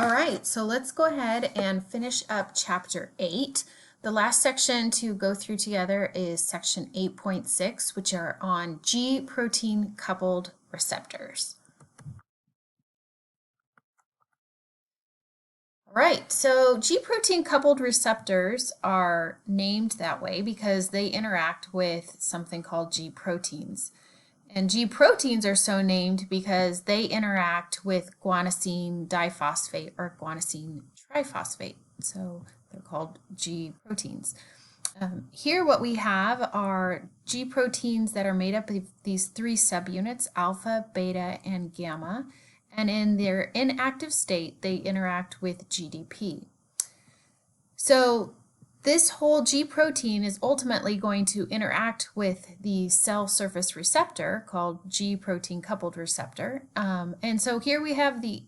All right, so let's go ahead and finish up Chapter 8. The last section to go through together is Section 8.6, which are on G protein coupled receptors. All right, so G protein coupled receptors are named that way because they interact with something called G proteins. And G proteins are so named because they interact with guanosine diphosphate or guanosine triphosphate. So they're called G proteins. Here what we have are G proteins that are made up of these three subunits, alpha, beta, and gamma. And in their inactive state, they interact with GDP. So this whole G protein is ultimately going to interact with the cell surface receptor called G protein coupled receptor. And so here we have the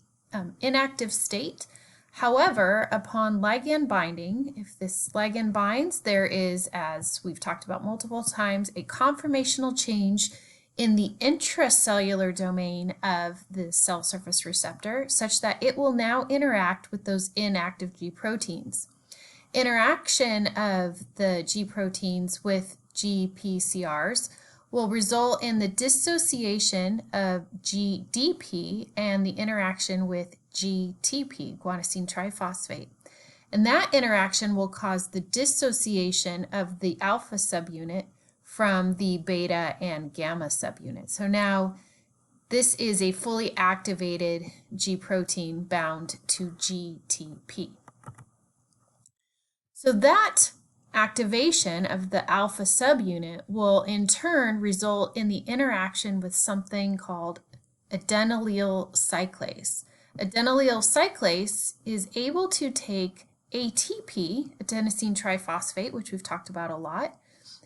inactive state. However, upon ligand binding, if this ligand binds, there is, as we've talked about multiple times, a conformational change in the intracellular domain of the cell surface receptor such that it will now interact with those inactive G proteins. Interaction of the G proteins with GPCRs will result in the dissociation of GDP and the interaction with GTP, guanosine triphosphate. And that interaction will cause the dissociation of the alpha subunit from the beta and gamma subunit. So now this is a fully activated G protein bound to GTP. So that activation of the alpha subunit will in turn result in the interaction with something called adenylyl cyclase. Adenylyl cyclase is able to take ATP, adenosine triphosphate, which we've talked about a lot,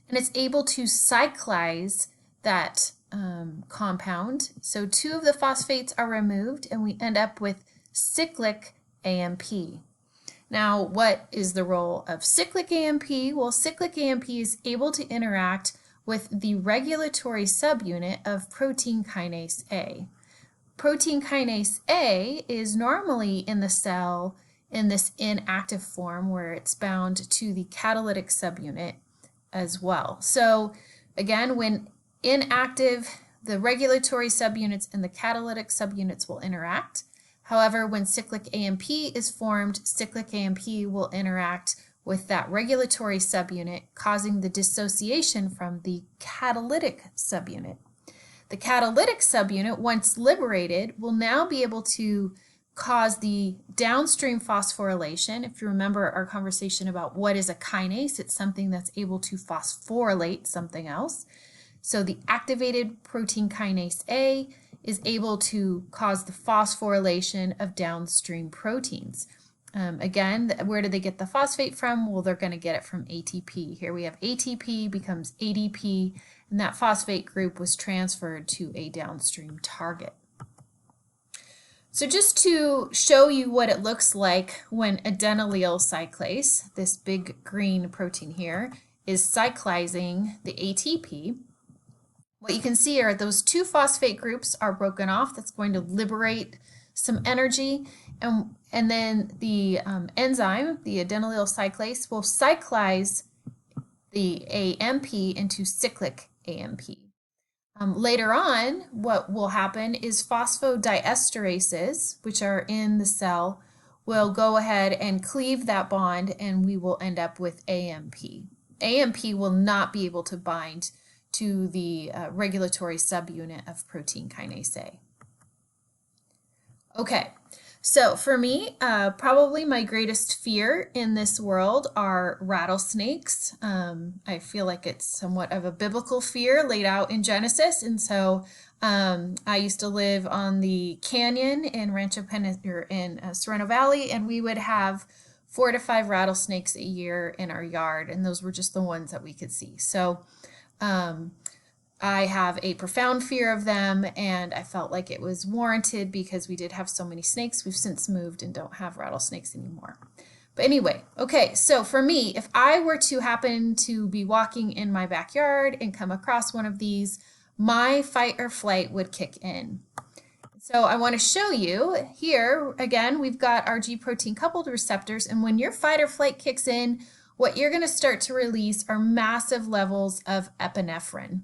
and it's able to cyclize that compound. So two of the phosphates are removed and we end up with cyclic AMP. Now, what is the role of cyclic AMP? Well, cyclic AMP is able to interact with the regulatory subunit of protein kinase A. Protein kinase A is normally in the cell in this inactive form where it's bound to the catalytic subunit as well. So again, when inactive, the regulatory subunits and the catalytic subunits will interact. However, when cyclic AMP is formed, cyclic AMP will interact with that regulatory subunit, causing the dissociation from the catalytic subunit. The catalytic subunit, once liberated, will now be able to cause the downstream phosphorylation. If you remember our conversation about what is a kinase, it's something that's able to phosphorylate something else. So the activated protein kinase A is able to cause the phosphorylation of downstream proteins. Again, where do they get the phosphate from? Well, they're going to get it from ATP. Here we have ATP becomes ADP, and that phosphate group was transferred to a downstream target. So just to show you what it looks like when adenylyl cyclase, this big green protein here, is cyclizing the ATP, what you can see are those two phosphate groups are broken off. That's going to liberate some energy. And then the enzyme, the adenylyl cyclase, will cyclize the AMP into cyclic AMP. Later on, what will happen is phosphodiesterases, which are in the cell, will go ahead and cleave that bond, and we will end up with AMP. AMP will not be able to bind to the regulatory subunit of protein kinase A. Okay, so for me, probably my greatest fear in this world are rattlesnakes. I feel like it's somewhat of a biblical fear laid out in Genesis, and so I used to live on the canyon in Sorrento Valley, and we would have 4 to 5 rattlesnakes a year in our yard, and those were just the ones that we could see. So I have a profound fear of them, and I felt like it was warranted because we did have so many snakes. We've since moved and don't have rattlesnakes anymore. But anyway, okay, so for me, if I were to happen to be walking in my backyard and come across one of these, my fight or flight would kick in. So I want to show you here, again, we've got our G protein coupled receptors, and when your fight or flight kicks in, what you're going to start to release are massive levels of epinephrine.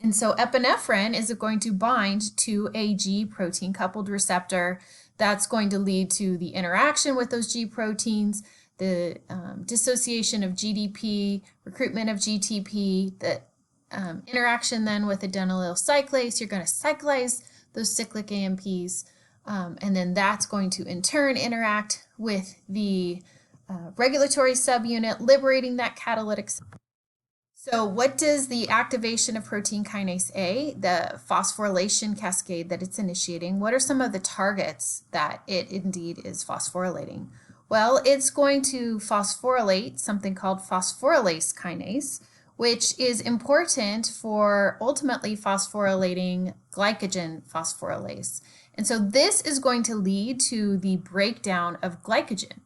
And so epinephrine is going to bind to a G protein coupled receptor. That's going to lead to the interaction with those G proteins, the dissociation of GDP, recruitment of GTP, the interaction then with adenylyl cyclase. You're going to cyclize those cyclic AMPs, and then that's going to in turn interact with the regulatory subunit, liberating that catalytic. So what does the activation of protein kinase A, the phosphorylation cascade that it's initiating, what are some of the targets that it indeed is phosphorylating? Well, it's going to phosphorylate something called phosphorylase kinase, which is important for ultimately phosphorylating glycogen phosphorylase. And so this is going to lead to the breakdown of glycogen.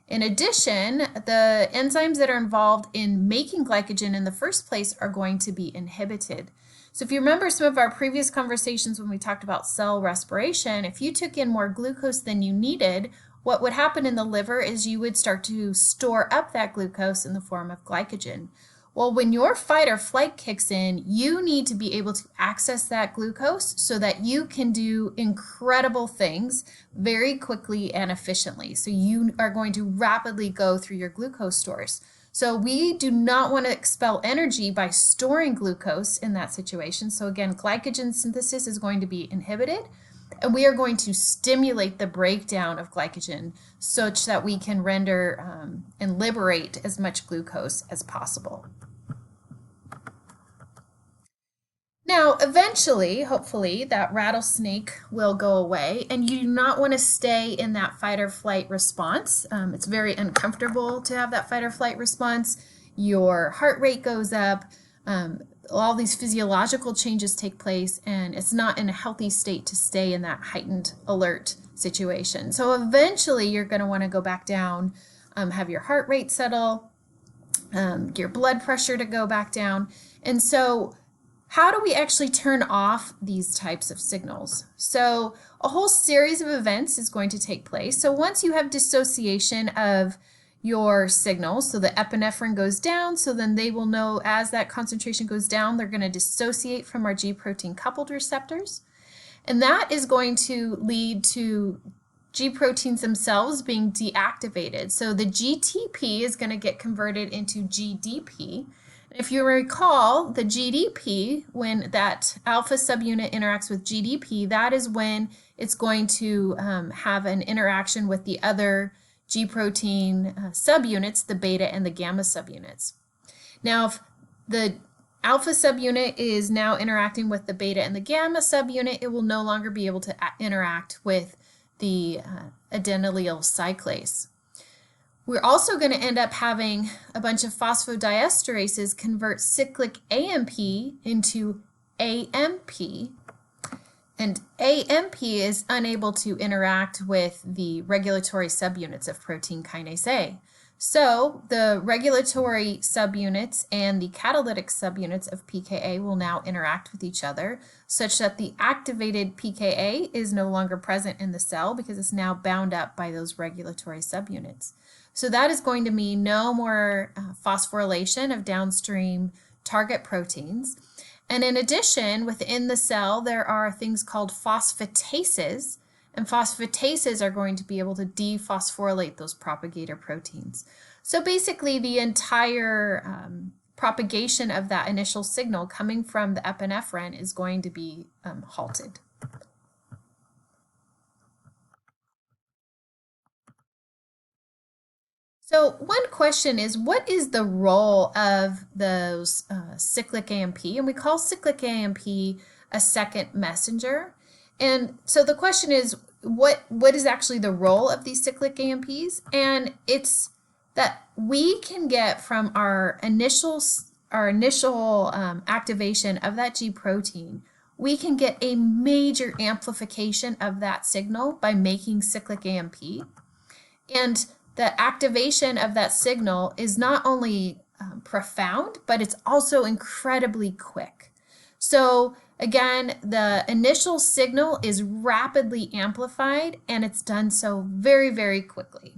In addition, the enzymes that are involved in making glycogen in the first place are going to be inhibited. So if you remember some of our previous conversations when we talked about cell respiration, if you took in more glucose than you needed, what would happen in the liver is you would start to store up that glucose in the form of glycogen. Well, when your fight or flight kicks in, you need to be able to access that glucose so that you can do incredible things very quickly and efficiently. So you are going to rapidly go through your glucose stores. So we do not want to expel energy by storing glucose in that situation. So again, glycogen synthesis is going to be inhibited, and we are going to stimulate the breakdown of glycogen such that we can render and liberate as much glucose as possible. Now, eventually, hopefully, that rattlesnake will go away, and you do not want to stay in that fight or flight response. It's very uncomfortable to have that fight or flight response. Your heart rate goes up, all these physiological changes take place, and it's not in a healthy state to stay in that heightened alert situation. So eventually, you're going to want to go back down, have your heart rate settle, your blood pressure to go back down, and so how do we actually turn off these types of signals? So a whole series of events is going to take place. So once you have dissociation of your signals, so the epinephrine goes down, so then they will know as that concentration goes down, they're going to dissociate from our G protein coupled receptors. And that is going to lead to G proteins themselves being deactivated. So the GTP is going to get converted into GDP. If you recall, the GDP, when that alpha subunit interacts with GDP, that is when it's going to have an interaction with the other G protein subunits, the beta and the gamma subunits. Now, if the alpha subunit is now interacting with the beta and the gamma subunit, it will no longer be able to interact with the adenylyl cyclase. We're also going to end up having a bunch of phosphodiesterases convert cyclic AMP into AMP, and AMP is unable to interact with the regulatory subunits of protein kinase A. So the regulatory subunits and the catalytic subunits of pKa will now interact with each other such that the activated pKa is no longer present in the cell because it's now bound up by those regulatory subunits. So that is going to mean no more phosphorylation of downstream target proteins. And in addition, within the cell, there are things called phosphatases, and phosphatases are going to be able to dephosphorylate those propagator proteins. So basically, the entire propagation of that initial signal coming from the epinephrine is going to be halted. So one question is, what is the role of those cyclic AMP? And we call cyclic AMP a second messenger. And so the question is, what is actually the role of these cyclic AMPs? And it's that we can get from our initial activation of that G protein, we can get a major amplification of that signal by making cyclic AMP. And the activation of that signal is not only profound, but it's also incredibly quick. So Again, the initial signal is rapidly amplified and it's done so very, very quickly.